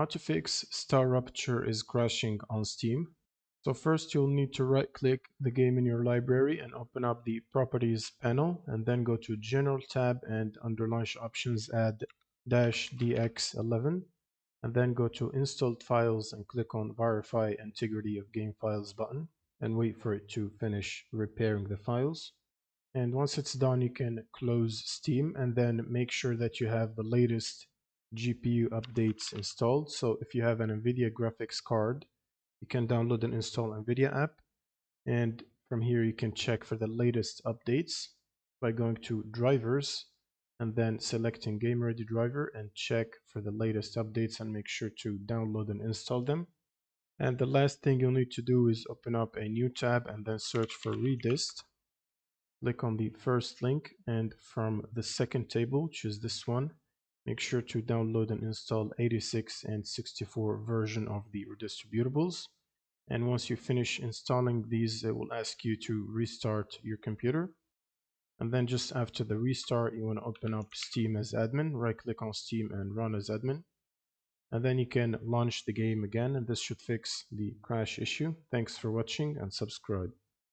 How to fix StarRupture is crashing on Steam. So first you'll need to right click the game in your library and open up the properties panel, and then go to general tab and under launch options add -dx11, and then go to installed files and click on verify integrity of game files button and wait for it to finish repairing the files. And once it's done, you can close Steam and then make sure that you have the latest GPU updates installed. So if you have an NVIDIA graphics card, you can download and install NVIDIA app. And from here, you can check for the latest updates by going to drivers and then selecting Game Ready driver and check for the latest updates and make sure to download and install them. And the last thing you'll need to do is open up a new tab and then search for Redist. Click on the first link, and from the second table, choose this one. Make sure to download and install 86 and 64 version of the redistributables. And once you finish installing these, it will ask you to restart your computer. And then just after the restart, you want to open up Steam as admin, right click on Steam and run as admin. And then you can launch the game again, and this should fix the crash issue. Thanks for watching and subscribe.